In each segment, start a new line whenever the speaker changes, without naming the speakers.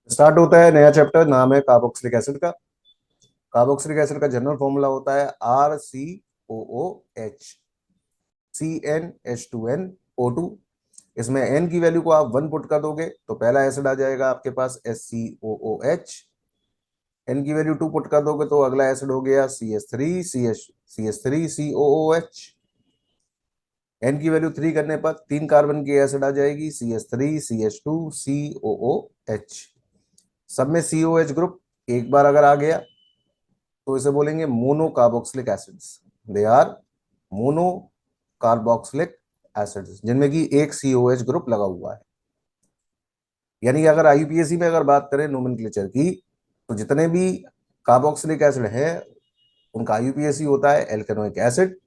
Start होता है नया चैप्टर, नाम है कार्बोक्सिलिक एसिड का। कार्बोक्सिलिक एसिड का जनरल फॉर्मूला होता है RCOOH, CnH2nO2। इसमें N की वैल्यू को आप 1 पुट कर दोगे तो पहला एसिड आ जाएगा आपके पास SCOOH। N की वैल्यू 2 पुट कर दोगे तो अगला एसिड हो गया CH3COOH। N की वैल्यू 3 करने पर 3 कार्बन की एसिड आ जाएगी CH3CH2COOH। सब में COH ग्रुप एक बार अगर आ गया तो इसे बोलेंगे mono carboxylic acids. They are mono carboxylic acids जिनमें कि एक COH ग्रुप लगा हुआ है। यानी कि अगर IUPAC में अगर बात करें नोमेनक्लेचर की, तो जितने भी कार्बोक्सिलिक एसिड हैं उनका IUPAC होता है एल्केनोइक एसिड।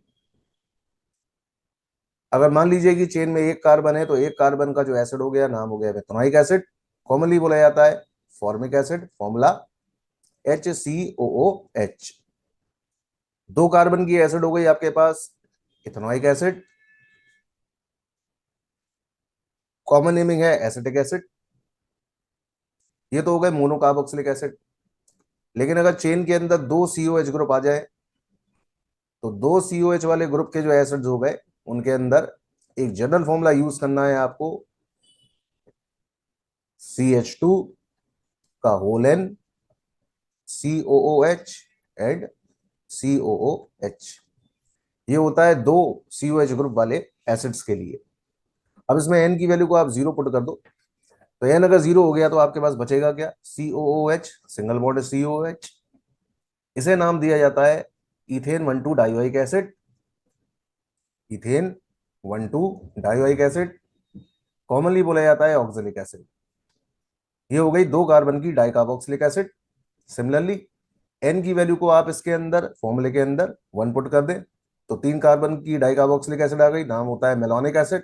अगर मान लीजिए कि चेन में एक कार्बन है तो एक कार्बन का जो एसिड हो गया नाम हो गया मेथनोइक एसिड, कॉमनली बोला जाता है फॉर्मिक एसिड, फॉर्मूला HCOOH। दो कार्बन की एसिड हो गई आपके पास इथेनोइक एसिड, कॉमन नेमिंग है एसिटिक एसिड। ये तो हो गए मोनोकार्बोक्सिलिक एसिड। लेकिन अगर चेन के अंदर दो COH ग्रुप आ जाए तो दो COH वाले ग्रुप के जो एसिड्स हो गए उनके अंदर एक जनरल फॉर्मूला यूज करना है आपको, CH2 का whole N, COOH and COOH। ये होता है दो COH ग्रुप वाले एसिड्स के लिए। अब इसमें N की वैल्यू को आप 0 पुट कर दो तो N अगर 0 हो गया तो आपके पास बचेगा क्या, COOH, सिंगल बॉन्ड COH। इसे नाम दिया जाता है ethane 1,2 dioic acid. Ethane 1,2 dioic acid commonly बोला जाता है ऑक्जेलिक एसिड। ये हो गई दो कार्बन की डाइकार्बोक्सिलिक एसिड। सिमिलरली N की वैल्यू को आप इसके अंदर फॉर्मूले के अंदर 1 पुट कर दें तो 3 कार्बन की डाइकार्बोक्सिलिक एसिड आ गई, नाम होता है मेलोनिक एसिड।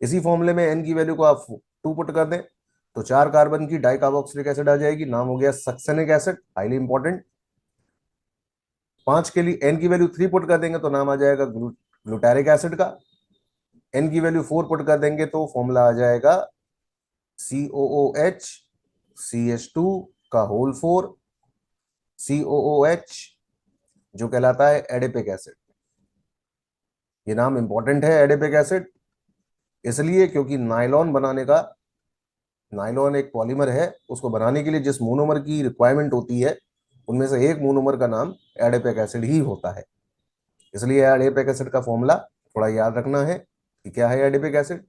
इसी फॉर्मूले में N की वैल्यू को आप 2 पुट कर दें तो 4 कार्बन की डाइकार्बोक्सिलिक एसिड आ जाएगी, नाम हो गया सक्सेनिक एसिड, हाईली इंपॉर्टेंट। 5 के लिए N की वैल्यू 3 पुट कर देंगे तो नाम आ जाएगा ग्लूटारिक एसिड का। N की वैल्यू 4 पुट कर देंगे तो फॉर्मूला आ जाएगा COOH, CH2 का होल 4, COOH, जो कहलाता है एडिपिक एसिड। ये नाम इंपॉर्टेंट है एडिपिक एसिड इसलिए क्योंकि नायलॉन एक पॉलीमर है, उसको बनाने के लिए जिस मोनोमर की रिक्वायरमेंट होती है उनमें से एक मोनोमर का नाम एडिपिक एसिड ही होता है। इसलिए एडिपिक एसिड का फॉर्मूला थोड़ा याद रखना है कि क्या है adipic acid.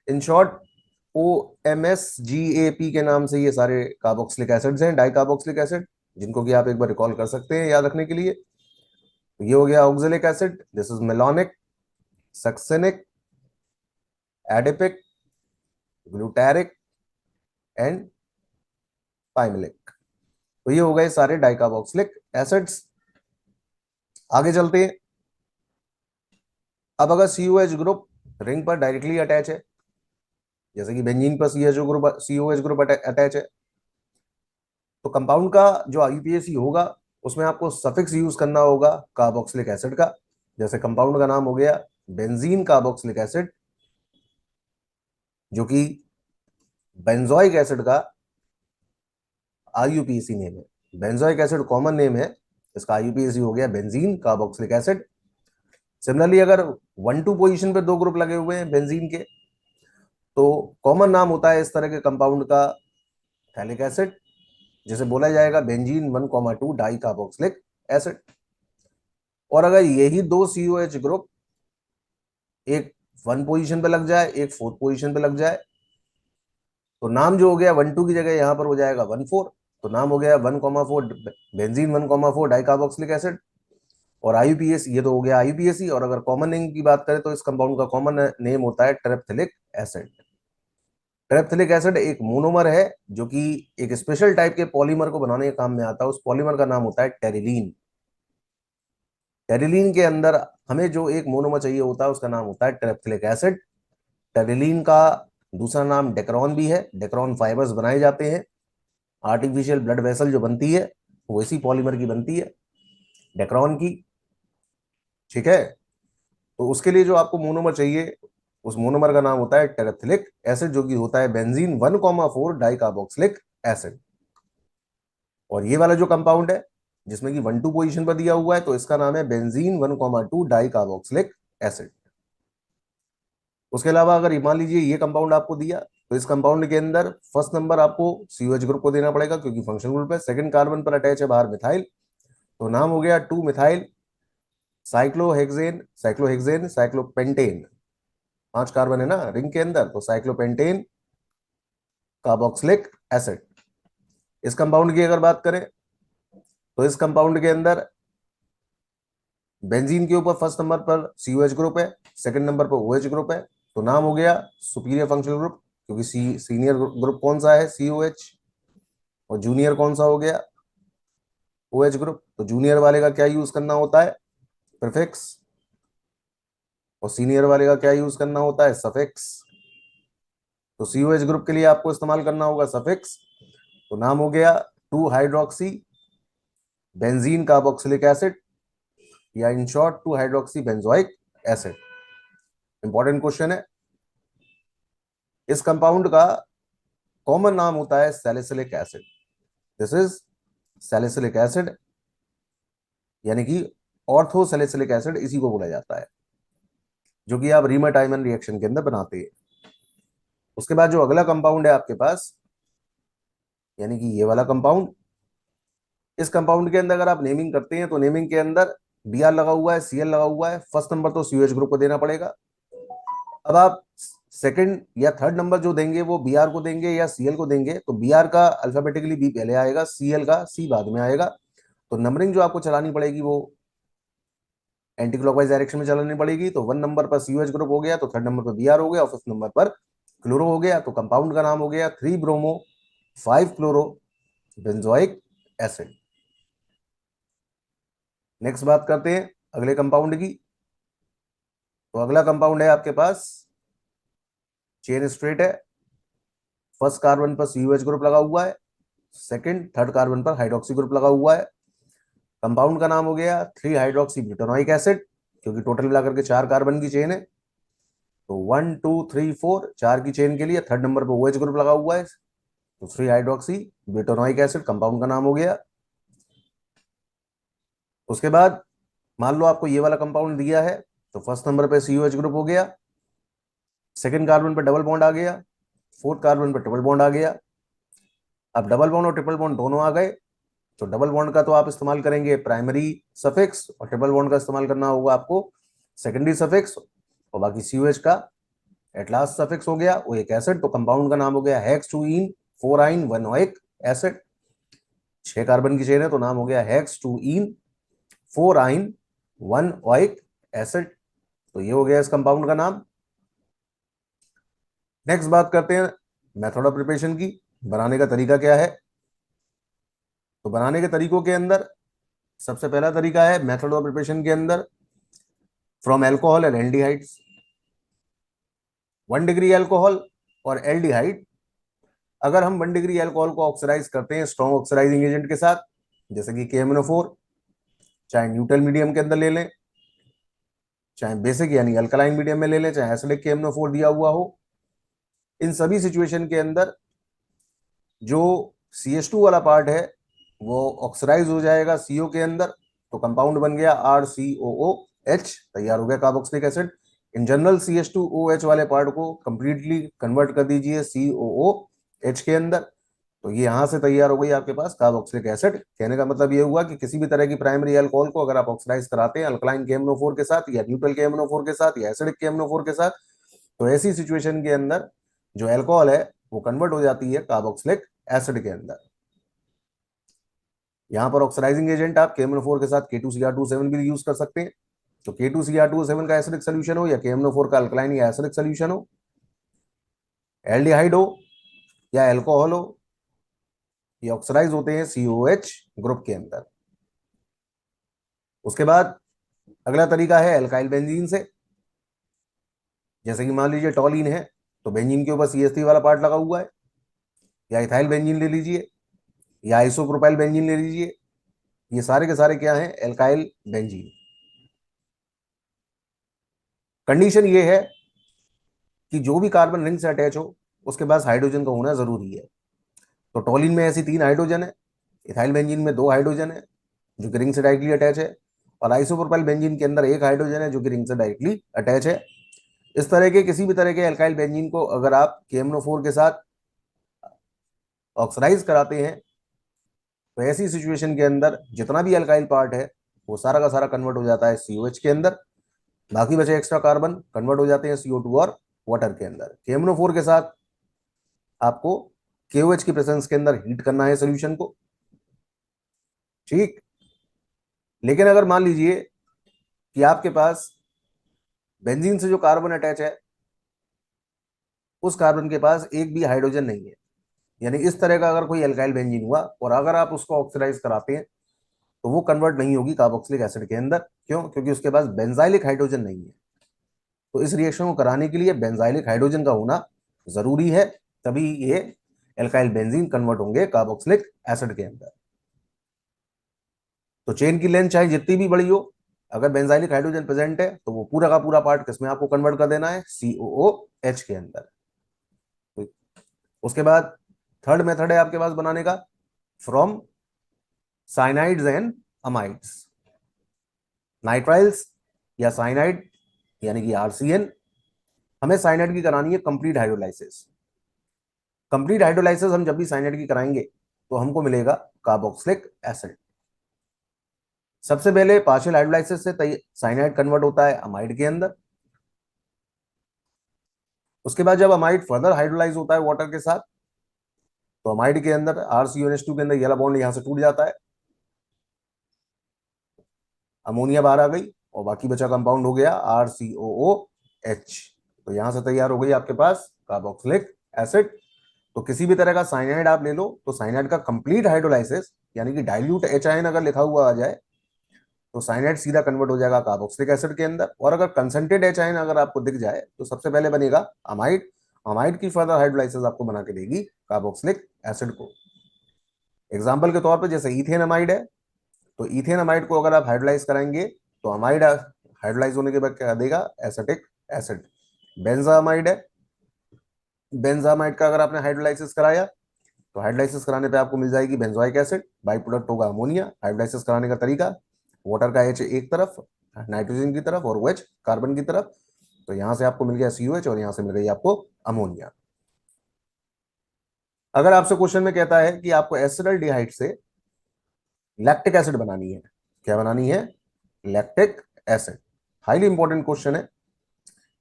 In short OMSGAP के नाम से ये सारे कार्बोक्सिलिक एसिड्स हैं, डाई कार्बोक्सिलिक एसिड, जिनको कि आप एक बार रिकॉल कर सकते हैं याद रखने के लिए। तो ये हो गया oxalic acid, this is malonic, succinic, adipic, glutaric and pimelic. तो ये हो गए सारे डाइकार्बोक्सिलिक एसिड्स। आगे चलते हैं। अब अगर COH ग्रुप रिंग पर डायरेक्टली अटैच है, जैसे कि बेंजीन पर COH ग्रुप अटैच है, तो कंपाउंड का जो IUPAC होगा उसमें आपको सफिक्स यूज करना होगा कार्बोक्सिलिक एसिड का। जैसे कंपाउंड का नाम हो गया बेंजीन कार्बोक्सिलिक एसिड, जो कि बेंजोइक एसिड का IUPAC नेम है। बेंजोइक एसिड कॉमन नेम है, इसका IUPAC हो गया बेंजीन कार्बोक्सिलिक एसिड। सिमिलरली अगर 1,2 पोजीशन पे दो ग्रुप लगे हुए हैं बेंजीन के तो कॉमन नाम होता है इस तरह के कंपाउंड का थैलिक एसिड, जिसे बोला जाएगा बेंजीन 1,2 डाई कार्बोक्सिलिक एसिड। और अगर यही दो COH ग्रुप एक 1 पोजीशन पे लग जाए एक 4th पोजीशन पे लग जाए तो नाम जो हो गया 1,2 की जगह यहां पर हो जाएगा 1,4, तो नाम हो गया 1,4 बेंजीन 1,4 डाई कार्बोक्सिलिक एसिड। और IUPAC, ये तो हो गया IUPAC। और अगर कॉमन नेम की बात करें तो इस कंपाउंड का कॉमन नेम होता है टेरेप्थिलिक एसिड। टेरेप्थिलिक एसिड एक मोनोमर है जो कि एक स्पेशल टाइप के पॉलीमर को बनाने के काम में आता है। उस पॉलीमर का नाम होता है टेरिलीन। टेरिलीन के अंदर हमें जो एक मोनोमर चाहिए होता है उसका नाम होता है टेरेप्थिलिक एसिड। टेरिलीन का दूसरा नाम डेक्रॉन भी है, डेक्रॉन फाइबर्स बनाए जाते हैं। आर्टिफिशियल ब्लड वेसल जो बनती है वो इसी पॉलीमर की बनती है, डेक्रॉन की। ठीक है, तो उसके लिए जो आपको मोनोमर चाहिए उस मोनोमर का नाम होता है टेरेप्थिलिक एसिड, जो कि होता है बेंजीन 1,4 डाई कार्बोक्सिलिक एसिड। और ये वाला जो कंपाउंड है जिसमें कि 1 2 पोजीशन पर दिया हुआ है, तो इसका नाम है बेंजीन 1,2 डाई कार्बोक्सिलिक एसिड। उसके अलावा अगर मान लीजिए ये कंपाउंड आपको दिया, तो इस कंपाउंड के अंदर फर्स्ट नंबर आपको COH ग्रुप को देना पड़ेगा क्योंकि फंक्शनल ग्रुप है। सेकंड कार्बन पर अटैच है बाहर मिथाइल, तो नाम हो गया 2 methyl cyclohexane, cyclohexane cyclopentane. 5 carbon है ना रिंग के अंदर, तो साइक्लोपेंटेन कार्बोक्सिलिक एसिड। इस कंपाउंड की अगर बात करें तो इस कंपाउंड के अंदर बेंजीन के ऊपर फर्स्ट नंबर पर COH ग्रुप है, सेकंड नंबर पर OH ग्रुप है, तो नाम हो गया सुपीरियर फंक्शनल ग्रुप क्योंकि सीनियर ग्रुप कौन सा है COH, और जूनियर कौन सा हो गया OH ग्रुप। तो जूनियर वाले का क्या यूज करना होता है प्रीफिक्स, और सीनियर वाले का क्या यूज करना होता है सफिक्स। तो COH ग्रुप के लिए आपको इस्तेमाल करना होगा सफिक्स, तो नाम हो गया 2 हाइड्रोक्सी बेंजीन कार्बोक्सिलिक एसिड, या in short 2 hydroxy benzoic acid. Important question है। इस कंपाउंड का कॉमन नाम होता है salicylic acid. This is salicylic acid, यानी कि ऑर्थोसैलिसिलिक एसिड इसी को बोला जाता है, जो कि आप रीमट आयमन रिएक्शन के अंदर बनाते हैं। उसके बाद जो अगला कंपाउंड है आपके पास, यानी कि ये वाला कंपाउंड, इस कंपाउंड के अंदर अगर आप नेमिंग करते हैं तो नेमिंग के अंदर Br लगा हुआ है, Cl लगा हुआ है, फर्स्ट नंबर तो COH ग्रुप को देना पड़ेगा। अब आप सेकंड या थर्ड नंबर जो देंगे वो Br को देंगे या Cl को देंगे, तो Br का अल्फाबेटिकली B पहले आएगा, Cl का C बाद में आएगा। तो नंबरिंग जो आपको चलानी पड़ेगी वो एंटी क्लॉकवाइज डायरेक्शन में चलानी पड़ेगी। तो 1 नंबर पर COH ग्रुप हो गया, तो थर्ड नंबर पर Br हो गया, और फिफ्थ नंबर पर क्लोरो हो गया। तो कंपाउंड का नाम हो गया 3 bromo 5 chloro benzoic acid. Next बात करते हैं अगले कंपाउंड की। तो अगला कंपाउंड है आपके पास चेन स्ट्रेट है। फर्स्ट कार्बन पर COH ग्रुप लगा हुआ है, सेकंड थर्ड कार्बन पर हाइड्रोक्सी ग्रुप लगा हुआ है। कंपाउंड का नाम हो गया 3 हाइड्रोक्सी ब्यूटानोइक एसिड, क्योंकि टोटल मिलाकर के 4 कार्बन की चेन है। तो 1 2 3 4 4 की चेन के लिए थर्ड नंबर पर OH ग्रुप लगा हुआ है, तो 3 हाइड्रोक्सी ब्यूटानोइक एसिड कंपाउंड का नाम हो गया। उसके बाद मान लो आपको ये वाला कंपाउंड दिया है, तो फर्स्ट नंबर पे COH ग्रुप हो गया, सेकंड कार्बन पर डबल बॉन्ड आ गया, फोर्थ कार्बन पर ट्रिपल बॉन्ड आ गया। अब डबल बॉन्ड और ट्रिपल बॉन्ड दोनों आ गए, तो डबल बॉन्ड का तो आप इस्तेमाल करेंगे प्राइमरी सफिक्स, और ट्रिपल बॉन्ड का इस्तेमाल करना होगा आपको सेकेंडरी सफिक्स, और बाकी COH का एट लास्ट सफिक्स हो गया वो एक एसिड। तो कंपाउंड का नाम हो गया हेक्स 2इन 4 1 एसिड। 6 कार्बन की चेन है, तो नाम हो गया हेक्स 2इन 4 एसिड। तो ये हो गया इस कंपाउंड का नाम। नेक्स्ट बात करते हैं मेथड ऑफ प्रिपरेशन की, बनाने का तरीका क्या है। तो बनाने के तरीकों के अंदर सबसे पहला तरीका है मेथड ऑफ प्रिपरेशन के अंदर from alcohol and aldehydes. 1 degree alcohol और एल्डिहाइड, अगर हम 1 डिग्री एल्कोहल को ऑक्सीडाइज करते हैं स्ट्रॉन्ग ऑक्सीडाइजिंग एजेंट के साथ, जैसे कि KMnO4, चाहे न्यूट्रल मीडियम के अंदर ले लें, चाहे बेसिक यानी अल्कलाइन मीडियम में ले लें, चाहे एसिडिक KMnO4 दिया हुआ हो, इन सभी सिचुएशन के अंदर जो CH2 वाला पार्ट है वो ऑक्सीडाइज हो जाएगा CO के अंदर, तो कंपाउंड बन गया RCOOH, तैयार हो गया carboxylic acid. In general CH2OH वाले पार्ट को कंप्लीटली कन्वर्ट कर दीजिए COOH के अंदर, तो ये यहां से तैयार हो गई आपके पास कार्बोक्सिलिक एसिड। कहने का मतलब ये हुआ कि किसी भी तरह की प्राइमरी अल्कोहल को अगर आप ऑक्सीडाइज कराते हैं अल्कलाइन KMnO4 के साथ, या न्यूट्रल KMnO4 के साथ, या एसिडिक KMnO4 के साथ, तो ऐसी सिचुएशन के अंदर जो अल्कोहल है वो कन्वर्ट हो जाती है कार्बोक्सिलिक एसिड के अंदर। यहां पर ऑक्सीडाइजिंग एजेंट आप KMnO4 के साथ K2Cr27 भी यूज कर सकते हैं। तो K2Cr27 का एसिडिक सोल्यूशन हो, या KMnO4 का अल्कलाइन या एसिडिक सोल्यूशन हो, एल्डिहाइड हो या एल्कोहल हो, ये ऑक्सीडाइज होते हैं COH ग्रुप के अंदर। उसके बाद अगला तरीका है एल्काइल बेंजीन से। जैसे कि मान लीजिए टॉलिन है, तो बेंजीन के ऊपर CH3 वाला पार्ट लगा हुआ है, या इथाइल बेंजीन ले लीजिए, या आइसोप्रोपाइल बेंजीन ले लीजिए, ये सारे के सारे क्या हैं एल्काइल बेंजीन। कंडीशन ये है कि जो भी कार्बन रिंग से अटैच हो उसके पास हाइड्रोजन का होना जरूरी है। तो टोलिन में ऐसी 3 हाइड्रोजन है, इथाइल बेंजीन में 2 हाइड्रोजन है जो कि रिंग से डायरेक्टली अटैच है, और आइसोप्रोपाइल बेंजीन के अंदर 1 हाइड्रोजन है जो कि रिंग से डायरेक्टली अटैच है। इस तरह के किसी भी तरह के अल्काइल बेंजीन को अगर आप KMnO4 के साथ ऑक्सीडाइज कराते हैं तो ऐसी सिचुएशन के अंदर जितना भी अल्काइल पार्ट है वो सारा का सारा कन्वर्ट हो जाता है COH के अंदर, बाकी बचे एक्स्ट्रा कार्बन कन्वर्ट हो जाते हैं CO2 और वाटर के अंदर। KMnO4 के साथ आपको KOH की प्रेजेंस के अंदर हीट करना है सोल्यूशन को, ठीक। लेकिन अगर मान लीजिए कि आपके पास बेंजीन से जो कार्बन अटैच है उस कार्बन के पास एक भी हाइड्रोजन नहीं है, यानी इस तरह का अगर कोई अल्काइल बेंजीन हुआ और अगर आप उसको ऑक्सीडाइज कराते हैं तो वो कन्वर्ट नहीं होगी कार्बोक्सिलिक एसिड के अंदर। क्यों? क्योंकि उसके पास बेंजाइलिक हाइड्रोजन नहीं है। तो इस रिएक्शन को कराने के लिए बेंजाइलिक हाइड्रोजन का होना जरूरी है, तभी ये एल्काइल बेंजीन कन्वर्ट होंगे कार्बोक्सिलिक एसिड के अंदर। तो चेन की लेंथ चाहे जितनी भी बड़ी हो, अगर बेंजाइलिक हाइड्रोजन प्रेजेंट है तो वो पूरा का पूरा पार्ट किसमें आपको कन्वर्ट कर देना है? COOH के अंदर। उसके बाद थर्ड मेथड है आपके पास बनाने का, from cyanides and amides. Nitriles या साइनाइड यानी कि RCN, हमें साइनाइड की करानी है कंप्लीट हाइड्रोलाइसिस। कंप्लीट हाइड्रोलाइसिस हम जब भी साइनाइड की कराएंगे तो हमको मिलेगा कार्बोक्सिलिक एसिड। सबसे पहले पार्शियल हाइड्रोलाइसिस से साइनाइड कन्वर्ट होता है अमाइड के अंदर। उसके बाद जब अमाइड फर्दर हाइड्रोलाइज होता है वाटर के साथ तो अमाइड के अंदर RCONH2 के अंदर येलो बॉन्ड यहां से टूट जाता है, अमोनिया बाहर आ गई और बाकी बचा कंपाउंड हो गया RCOOH। तो यहां से तैयार हो गई आपके पास कार्बोक्सिलिक एसिड। तो किसी भी तरह का साइनाइड आप ले लो तो साइनाइड का कंप्लीट हाइड्रोलाइसिस यानी कि डाइल्यूट HIN अगर लिखा हुआ आ जाए तो साइनाइड सीधा कन्वर्ट हो जाएगा कार्बोक्सिलिक एसिड के अंदर, और अगर कंसंट्रेट HIN अगर आपको दिख जाए तो सबसे पहले बनेगा अमाइड। अमाइड की फर्दर हाइड्रोलाइसिस आपको बना के देगी कार्बोक्सिलिक एसिड को। एग्जाम्पल के तौर पर जैसे इथेन अमाइड है, तो इथेन अमाइड को अगर आप हाइड्रोलाइज कराएंगे तो अमाइड हाइड्रोलाइज होने के बाद क्या देगा? Acetic acid. बेंजामाइड है, बेंजामाइड का अगर आपने हाइड्रोलाइसिस कराया तो हाइड्रोलाइसिस कराने पे आपको मिल जाएगी बेंजोइक एसिड, बाई प्रोडक्ट होगा अमोनिया। हाइड्रोलाइसिस कराने का तरीका, वाटर का H एक तरफ, नाइट्रोजन की तरफ और OH कार्बन की तरफ। तो यहां से आपको मिल गया COH और यहां से मिल गई आपको अमोनिया। अगर आपसे क्वेश्चन में कहता है कि आपको एसिडल्डिहाइड से लैक्टिक एसिड बनानी है, क्या बनानी है? Lactic acid. Highly important question है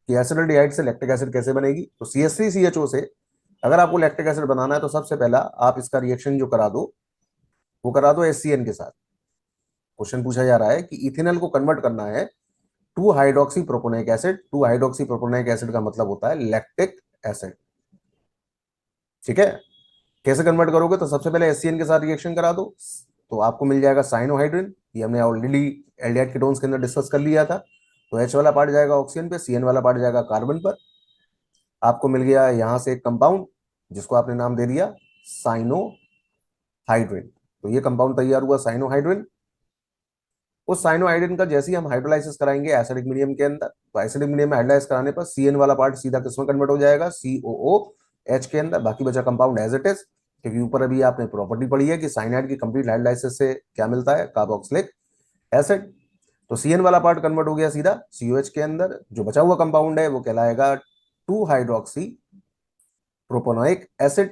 कि एसिडल्डिहाइड से लैक्टिक एसिड कैसे बनेगी। तो CH3CHO से अगर आपको लैक्टिक एसिड बनाना है तो सबसे पहला आप इसका रिएक्शन जो करा दो वो करा दो HCN के साथ। क्वेश्चन पूछा जा रहा है कि इथेनॉल को कन्वर्ट करना है 2 hydroxy propionic acid. 2 hydroxy propionic acid का मतलब होता है लैक्टिक एसिड, ठीक है। कैसे कन्वर्ट करोगे? तो सबसे पहले HCN के साथ रिएक्शन करा दो तो आपको मिल जाएगा साइनोहाइड्रिन। ये हमने ऑलरेडी एल्डिहाइड कीटोन्स के अंदर डिस्कस कर लिया था। तो H वाला पार्ट जाएगा ऑक्सीजन पे, CN वाला पार्ट जाएगा कार्बन पर। आपको मिल गया यहां से एक कंपाउंड जिसको आपने नाम दे दिया साइनोहाइड्रिन। तो ये कंपाउंड तैयार हुआ साइनोहाइड्रिन। उस साइनोहाइड्रिन का जैसे ही हम हाइड्रोलाइसिस कराएंगे एसिडिक मीडियम के अंदर, तो एसिडिक मीडियम में हाइड्रोलाइज कराने पर CN वाला पार्ट सीधा किसमें कन्वर्ट हो जाएगा? COOH के अंदर। बाकी बचा कंपाउंड एज इट इज, क्योंकि ऊपर अभी आपने प्रॉपर्टी पढ़ी है कि साइनाइड की कंप्लीट हाइड्रोलाइसिस से क्या मिलता है? Carboxylic acid. तो CN वाला पार्ट कन्वर्ट हो गया सीधा COH के अंदर। जो बचा हुआ कंपाउंड है वो कहलाएगा 2 hydroxy propanoic acid.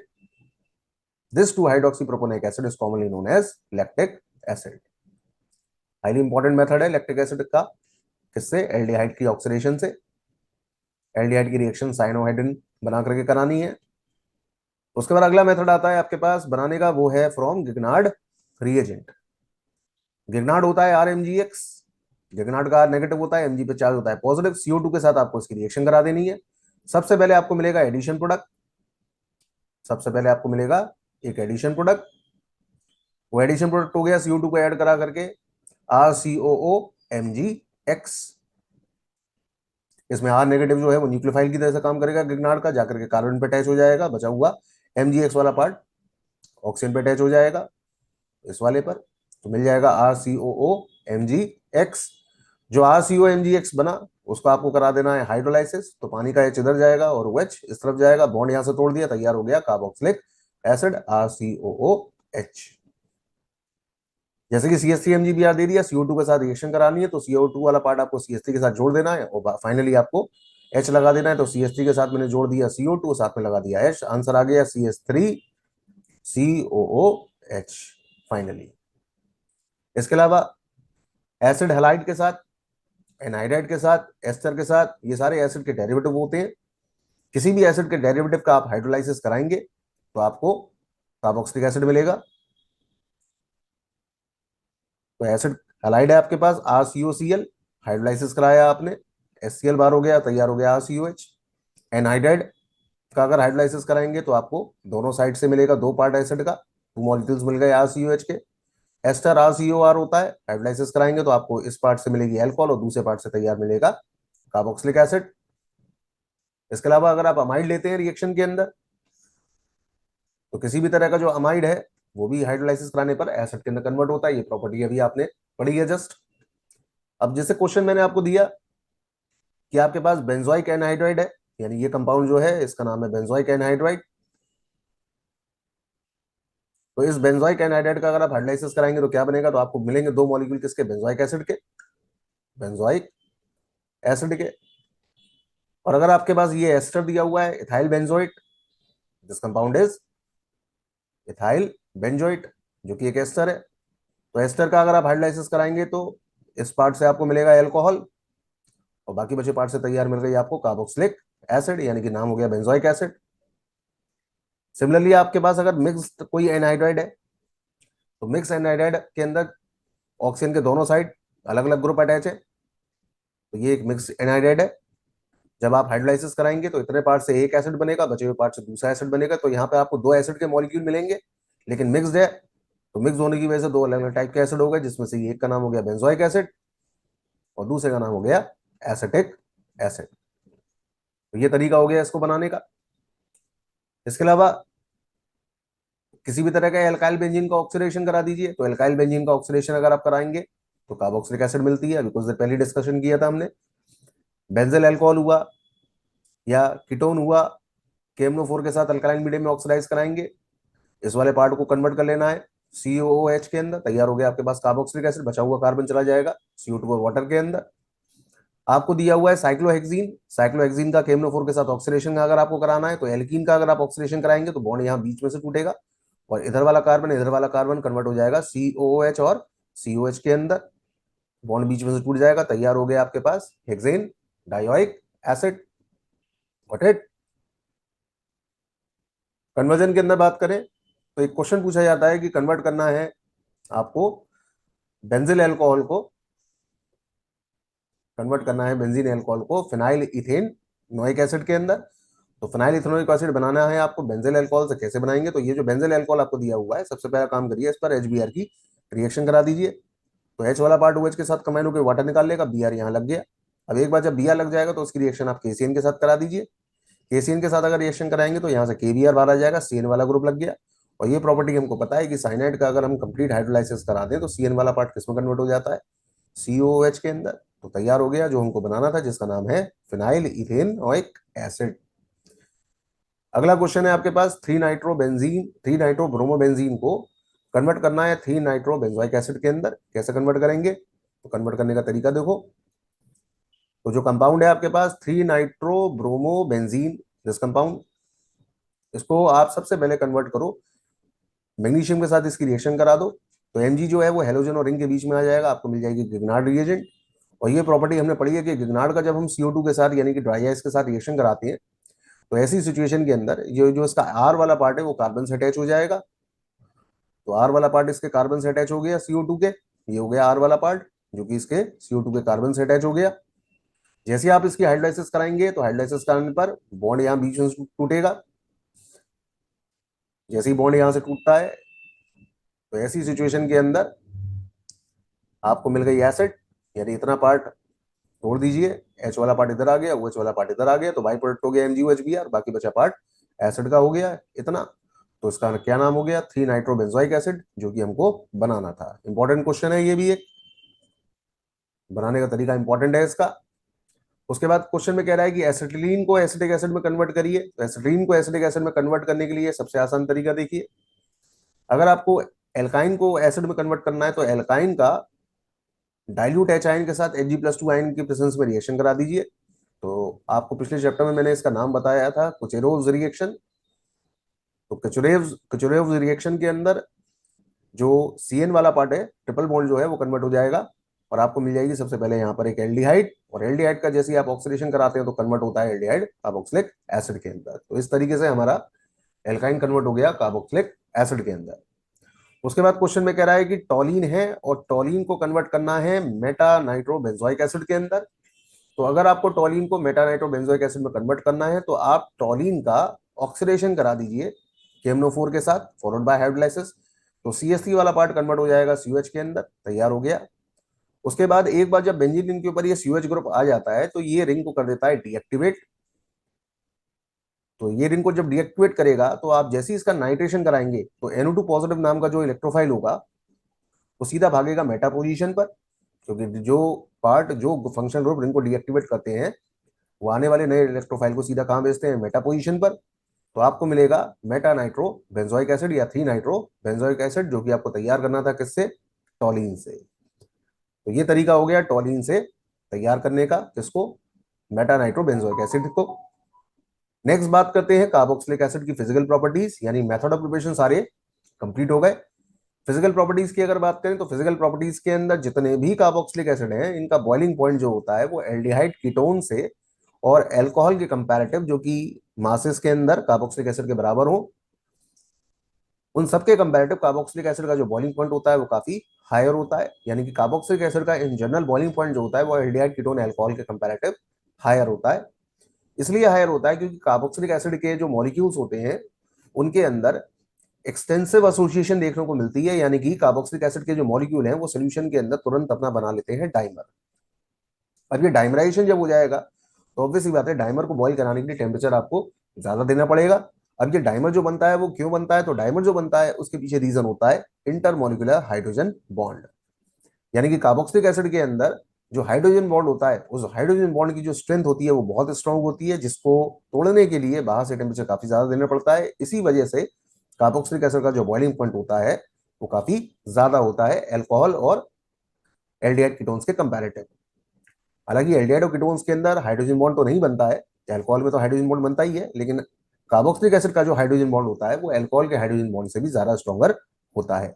This 2 hydroxy propanoic acid is commonly known as lactic acid. Highly important method है लैक्टिक एसिड का। किससे? एल्डिहाइड की ऑक्सीडेशन से। एल्डिहाइड की रिएक्शन साइनोहाइड्रिन बना करके करानी है। उसके बाद अगला मेथड आता है आपके पास बनाने का, वो है फ्रॉम गिगनार्ड रिएजेंट। गिगनार्ड होता है RMgX। गिगनार्ड का नेगेटिव होता है, Mg पे चार्ज होता है पॉजिटिव। CO2 के साथ आपको इसकी रिएक्शन करा देनी है। सबसे पहले आपको मिलेगा एडिशन प्रोडक्ट। सबसे पहले आपको मिलेगा एक एडिशन प्रोडक्ट। वो एडिशन प्रोडक्ट हो गया CO2 को ऐड करा करके RCOOMgX। इसमें R नेगेटिव जो है वो न्यूक्लियोफाइल की तरह से काम करेगा गिगनार्ड का, जाकर के कार्बन पे अटैच हो जाएगा। बचा हुआ MgX वाला पार्ट ऑक्सीजन पे अटैच हो जाएगा इस वाले पर। तो मिल जाएगा RCOOMgX। जो RCOMgX बना उसको आपको करा देना है हाइड्रोलाइसिस। तो पानी का H इधर जाएगा और OH इस तरफ जाएगा, बॉन्ड यहां से तोड़ दिया, तैयार हो गया कार्बोक्सिलिक एसिड RCOOH। जैसे कि CH3MgBr दे दिया, CO2 के साथ रिएक्शन करानी है तो CO2 वाला पार्ट आपको CH3 के साथ जोड़ देना है और फाइनली आपको H लगा देना है। तो CH3 के साथ मैंने जोड़ दिया CO2, साथ में लगा दिया H, आंसर आ गया CH3COOH फाइनली। इसके अलावा एसिड हैलाइड के साथ, एनहाइड्राइड के साथ, एस्टर के साथ, ये सारे एसिड के डेरिवेटिव होते हैं। किसी भी एसिड के डेरिवेटिव का आप हाइड्रोलाइसिस कराएंगे तो आपको कार्बोक्सिलिक एसिड मिलेगा। तो एसिड हैलाइड है आपके पास RCOCl, हाइड्रोलाइसिस कराया आपने, HCl बार हो गया, तैयार हो गया RCOH। एनहाइड्राइड का अगर हाइड्रोलाइसिस कराएंगे तो आपको दोनों साइड से मिलेगा, दो पार्ट एसिड का, 2 मॉलिक्यूल्स मिल गए RCOH के। एस्टर RCOR होता है, हाइड्रोलाइसिस कराएंगे तो आपको इस पार्ट से मिलेगी एल्कोहल और दूसरे पार्ट से तैयार मिलेगा कार्बोक्सिलिक एसिड। इसके अलावा अगर आप अमाइड लेते हैं रिएक्शन के अंदर तो किसी भी तरह का जो अमाइड है वो भी हाइड्रोलाइसिस कराने पर एसिड के अंदर कन्वर्ट होता है। ये प्रॉपर्टी अभी आपने पढ़ी है जस्ट। अब जैसे क्वेश्चन मैंने आपको दिया कि आपके पास बेंजोइक एनहाइड्राइड है, यानी ये कंपाउंड जो है इसका नाम है बेंजोइक एनहाइड्राइड। तो इस बेंजोइक एनहाइड्राइड का अगर आप हाइड्रोलाइसिस कराएंगे तो क्या बनेगा, तो आपको मिलेंगे दो मॉलिक्यूल किसके, बेंजोइक एसिड के, बेंजोइक एसिड के। और अगर आपके पास ये एस्टर दिया हुआ है ethyl benzoate, this compound is ethyl benzoate, जो कि एक एस्टर है। तो एस्टर का अगर आप हाइड्रोलाइसिस कराएंगे तो इस पार्ट से आपको मिलेगा एल्कोहल और बाकी बचे पार्ट से तैयार मिल गई आपको कार्बोक्सिलिक एसिड, यानी कि नाम हो गया बेंजोइक एसिड। सिमिलरली आपके पास अगर मिक्स्ड कोई एनहाइड्राइड है तो मिक्स एनहाइड्राइड के अंदर ऑक्सीजन के दोनों साइड अलग अलग ग्रुप अटैच है, तो ये एक मिक्स एनहाइड्राइड है। जब आप हाइड्रोलाइसिस कराएंगे तो इतने पार्ट से एक एसिड बनेगा, बचे हुए पार्ट से दूसरा एसिड बनेगा। तो यहाँ पे आपको दो एसिड के मॉलिक्यूल मिलेंगे, लेकिन मिक्स्ड है तो मिक्स होने की वजह से दो अलग अलग टाइप के एसिड हो गए, जिसमें से एक का नाम हो गया बेंजोइक एसिड और दूसरे का नाम हो गया एसिटिक एसिड। तो ये तरीका हो गया इसको बनाने का। इसके अलावा किसी भी तरह का एल्काइल बेंजीन का ऑक्सीडेशन करा दीजिए, तो एल्काइल बेंजीन का ऑक्सीडेशन अगर आप कराएंगे तो कार्बोक्सिलिक एसिड मिलती है, अभी कुछ देर पहले डिस्कशन किया था हमने। बेंजल अल्कोहल हुआ या कीटोन हुआ, KMnO4 के साथ अल्कलाइन मीडियम में ऑक्सीडाइज कराएंगे, इस वाले पार्ट को कन्वर्ट कर लेना है COOH के अंदर, तैयार हो गया आपके पास कार्बोक्सिलिक एसिड, बचा हुआ कार्बन चला जाएगा CO2 और वाटर के अंदर। आपको दिया हुआ है साइक्लोहेक्सीन, साइक्लोहेक्सीन का KMnO4 के साथ ऑक्सीडेशन अगर आपको कराना है तो एल्कीन का अगर आप ऑक्सीडेशन कराएंगे तो बॉन्ड यहाँ बीच में से टूटेगा और इधर वाला कार्बन कन्वर्ट हो जाएगा COOH और COH के अंदर, बॉन्ड बीच में से टूट जाएगा, तैयार हो गया आपके पास hexanedioic acid. Got it. Conversion के अंदर बात करें तो एक क्वेश्चन पूछा जाता है कि कन्वर्ट करना है आपको बेंजिल अल्कोहल को, कन्वर्ट करना है बेंजीन अल्कोहल को फिनाइल इथेन नोइक एसिड के अंदर। तो फिनाइल इथेनोइक एसिड बनाना है आपको बेंजिल अल्कोहल से, कैसे बनाएंगे, तो ये जो बेंजिल अल्कोहल आपको दिया हुआ है सबसे पहला काम करिए इस पर HBr की रिएक्शन करा दीजिए। तो H वाला पार्ट OH के साथ कंबाइन होकर वाटर निकाल लेगा, Br यहाँ लग गया। अब एक बार जब Br लग जाएगा तो उसकी रिएक्शन आप KCN के साथ करा दीजिए। KCN के साथ अगर रिएक्शन कराएंगे तो यहाँ से KBr बाहर आ जाएगा, CN वाला ग्रुप लग गया। और ये प्रॉपर्टी हमको पता है कि साइनाइड का अगर हम कंप्लीट हाइड्रोलाइसिस करा दें तो CN वाला पार्ट किसमें कन्वर्ट हो जाता है, COOH के अंदर। तो तैयार हो गया जो हमको बनाना था, जिसका नाम है फिनाइल इथेनोइक एसिड। अगला क्वेश्चन है आपके पास 3 नाइट्रोब्रोमोबेंजीन को कन्वर्ट करना है 3 नाइट्रोबेंजोइक एसिड के अंदर, कैसे कन्वर्ट करेंगे, तो कन्वर्ट करने का तरीका देखो। तो जो कंपाउंड है आपके पास 3 नाइट्रोब्रोमोबेंजीन, दिस कंपाउंड, इसको आप सबसे पहले कन्वर्ट करो मैग्नीशियम के साथ, इसकी रिएक्शन करा दो। तो Mg जो है वो हेलोजन और रिंग के बीच में आ जाएगा, आपको मिल जाएगी गिगनार्ड रिएजेंट। और ये प्रॉपर्टी हमने पढ़ी है कि गिगनार्ड का जब हम CO2 के साथ यानी कि ड्राई आइस के साथ रिएक्शन कराते हैं तो ऐसी सिचुएशन के अंदर जो जो इसका R वाला पार्ट है वो कार्बन से अटैच हो जाएगा। तो R वाला पार्ट इसके कार्बन से अटैच हो गया CO2 के, ये हो गया R वाला पार्ट जो कि इसके CO2 के कार्बन से अटैच हो गया। जैसे आप इसकी हाइड्रोलाइसिस कराएंगे तो हाइड्रोलाइसिस कराने पर बॉन्ड यहाँ बीच में टूटेगा। जैसे ही बॉन्ड यहाँ से टूटता है तो ऐसी सिचुएशन के अंदर आपको मिल गई एसिड, यानी इतना पार्ट तोड़ दीजिए, H वाला पार्ट इधर आ गया, OH वाला पार्ट इधर आ गया, तो बाई प्रोडक्ट हो गया MgOHBr, बाकी बचा पार्ट एसिड का हो गया इतना। तो इसका क्या नाम हो गया 3 नाइट्रोबेंजोइक एसिड, जो कि हमको बनाना था। इंपॉर्टेंट क्वेश्चन है ये भी, एक बनाने का तरीका इंपॉर्टेंट है इसका। उसके बाद क्वेश्चन में कह रहा है कि एसिटिलीन को एसिटिक एसिड में कन्वर्ट करिए। तो एसिटिलीन को एसिटिक एसिड में कन्वर्ट करने के लिए सबसे आसान तरीका देखिए, अगर आपको एल्काइन को एसिड में कन्वर्ट करना है तो एल्काइन का डाइल्यूट एच आयन के साथ Hg+2 आयन की प्रेजेंस में रिएक्शन करा दीजिए। तो आपको पिछले चैप्टर में मैंने इसका नाम बताया था, कुचेरोव्स रिएक्शन। तो कुचेरोव्स रिएक्शन के अंदर जो Cn वाला पार्ट है, ट्रिपल बॉन्ड जो है वो कन्वर्ट हो जाएगा और आपको मिल जाएगी सबसे पहले यहाँ पर एक एल्डिहाइड, और एल्डिहाइड का जैसे ही आप ऑक्सीडेशन कराते हैं तो कन्वर्ट होता है एल्डिहाइड कार्बोक्सिलिक एसिड के अंदर। तो इस तरीके से हमारा एल्काइन कन्वर्ट हो गया कार्बोक्सिलिक एसिड के अंदर। उसके बाद क्वेश्चन में कह रहा है कि टॉलिन है और टॉलिन को कन्वर्ट करना है मेटा नाइट्रोबेंजोइक एसिड के अंदर। तो अगर आपको टॉलिन को मेटा नाइट्रोबेंजोइक एसिड में कन्वर्ट करना है तो आप टॉलिन का ऑक्सीडेशन करा दीजिए KMnO4 के साथ फॉलोड बाय हाइड्रोलाइसिस। तो CH3 वाला पार्ट कन्वर्ट हो जाएगा COH के अंदर, तैयार हो गया। उसके बाद एक बार जब बेंजीन रिंग के ऊपर ये COH ग्रुप आ जाता है तो ये रिंग को कर देता है डीएक्टिवेट। तो ये रिंग को जब डीएक्टिवेट करेगा तो आप जैसे ही इसका नाइट्रेशन कराएंगे तो NO2 पॉजिटिव नाम का जो इलेक्ट्रोफाइल होगा वो सीधा भागेगा मेटा पोजीशन पर, क्योंकि जो फंक्शनल ग्रुप रिंग को डीएक्टिवेट करते हैं वो आने वाले नए इलेक्ट्रोफाइल को सीधा कहां भेजते हैं, मेटा पोजीशन पर। तो आपको मिलेगा मेटा नाइट्रो बेंजोइक एसिड या 3 नाइट्रो बेंजोइक एसिड, जो कि आपको तैयार करना था किससे, टॉलिन से। तो ये तरीका हो गया टॉलिन से तैयार करने का, किसको, मेटा नाइट्रो बेंजोइक एसिड को। नेक्स्ट बात करते हैं कार्बोक्सिलिक एसिड की फिजिकल प्रॉपर्टीज, यानी मेथड ऑफ प्रिपरेशन सारे कंप्लीट हो गए। फिजिकल प्रॉपर्टीज की अगर बात करें तो फिजिकल प्रॉपर्टीज के अंदर जितने भी कार्बोक्सिलिक एसिड हैं इनका बॉइलिंग पॉइंट जो होता है वो एल्डिहाइड कीटोन से और अल्कोहल के कंपैरेटिव, जो कि मासेस के अंदर कार्बोक्सिलिक एसिड के बराबर हो, उन सबके कंपैरेटिव कार्बोक्सिलिक एसिड का जो बॉइलिंग पॉइंट होता है वो काफी हायर होता है। यानी कि कार्बोक्सिलिक एसिड का इन जनरल बॉइलिंग पॉइंट जो होता है वो एल्डिहाइड कीटोन अल्कोहल के कंपैरेटिव हायर होता है। इसलिए हायर होता है क्योंकि कार्बोक्सिलिक एसिड के जो मॉलिक्यूल्स होते हैं उनके अंदर एक्सटेंसिव एसोसिएशन देखने को मिलती है, यानी कि कार्बोक्सिलिक एसिड के जो मॉलिक्यूल हैं वो सोल्यूशन के अंदर तुरंत अपना बना लेते हैं डाइमर। अब ये डाइमराइजेशन जब हो जाएगा तो ऑब्वियस सी बात है डाइमर को बॉइल कराने के लिए टेम्परेचर आपको ज्यादा देना पड़ेगा। अब ये डाइमर जो बनता है वो क्यों बनता है, तो डाइमर जो बनता है उसके पीछे रीजन होता है इंटरमोलिकुलर हाइड्रोजन बॉन्ड। यानी कि कार्बोक्सिलिक एसिड के अंदर जो हाइड्रोजन बॉन्ड होता है उस हाइड्रोजन बॉन्ड की जो स्ट्रेंथ होती है वो बहुत स्ट्रांग होती है, जिसको तोड़ने के लिए बाहर से टेम्परेचर काफी ज्यादा देना पड़ता है। इसी वजह से कार्बोक्सिलिक एसिड का जो बॉइलिंग पॉइंट होता है वो काफी ज्यादा होता है अल्कोहल और एल्डिहाइड कीटोन्स के कंपैरेटिव। हालांकि एल्डिहाइड और कीटोन्स के अंदर हाइड्रोजन बॉन्ड तो नहीं बनता है, अल्कोहल में तो हाइड्रोजन बॉन्ड बनता ही है, लेकिन कार्बोक्सिलिक एसिड का जो हाइड्रोजन बॉन्ड होता है वो अल्कोहल के हाइड्रोजन बॉन्ड से भी ज्यादा स्ट्रॉन्गर होता है।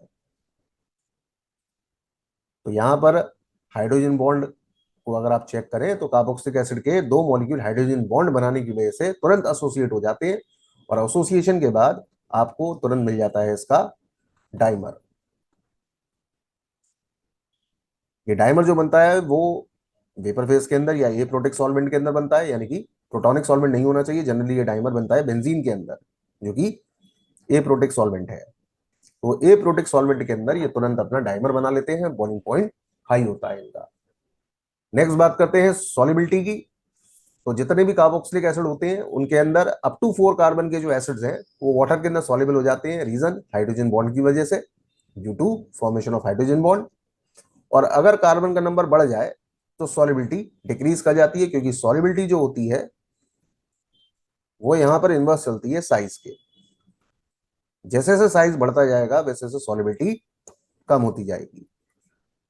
तो यहां पर हाइड्रोजन बॉन्ड को अगर आप चेक करें तो कार्बोक्सिलिक एसिड के दो मॉलिक्यूल हाइड्रोजन बॉन्ड बनाने की वजह से तुरंत एसोसिएट हो जाते हैं और एसोसिएशन के बाद आपको तुरंत मिल जाता है इसका डाइमर। ये डाइमर जो बनता है वो वेपर फेज के अंदर या एप्रोटिक सॉल्वेंट के अंदर बनता है, यानी कि प्रोटॉनिक सॉल्वेंट नहीं होना चाहिए। जनरली ये डाइमर बनता है बेंजीन के अंदर, जो कि एप्रोटिक सॉल्वेंट है। तो एप्रोटिक सॉल्वेंट के अंदर ये तुरंत अपना डाइमर बना लेते हैं, बॉइलिंग पॉइंट हाई होता है इनका। नेक्स्ट बात करते हैं सॉलिबिलिटी की। तो जितने भी कार्बोक्सिलिक एसिड होते हैं उनके अंदर अप टू 4 कार्बन के जो एसिड्स हैं वो वाटर के अंदर सॉल्युबल हो जाते हैं। रीजन हाइड्रोजन बॉन्ड की वजह से, due to formation of hydrogen bond. और अगर कार्बन का नंबर बढ़ जाए तो सॉलिबिलिटी डिक्रीज कर जाती है, क्योंकि सॉलिबिलिटी जो होती है वो यहां पर इनवर्स चलती है साइज के। जैसे जैसे साइज बढ़ता जाएगा वैसे वैसे सॉलिबिलिटी कम होती जाएगी।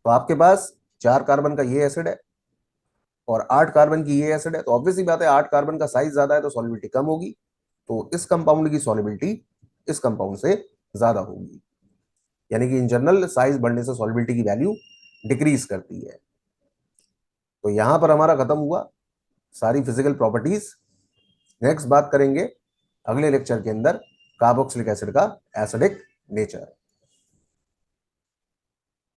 तो आपके पास 4 कार्बन का ये एसिड है और 8 कार्बन की ये एसिड है, तो ऑब्वियसली बात है 8 कार्बन का साइज ज्यादा है तो सॉलिबिलिटी कम होगी। तो इस कंपाउंड की सॉलिबिलिटी इस कंपाउंड से ज्यादा होगी, यानी कि इन जनरल साइज बढ़ने से सॉलिबिलिटी की वैल्यू डिक्रीज करती है। तो यहां पर हमारा खत्म हुआ सारी फिजिकल प्रॉपर्टीज। नेक्स्ट बात करेंगे अगले लेक्चर के अंदर कार्बोक्सिलिक एसिड का एसिडिक नेचर।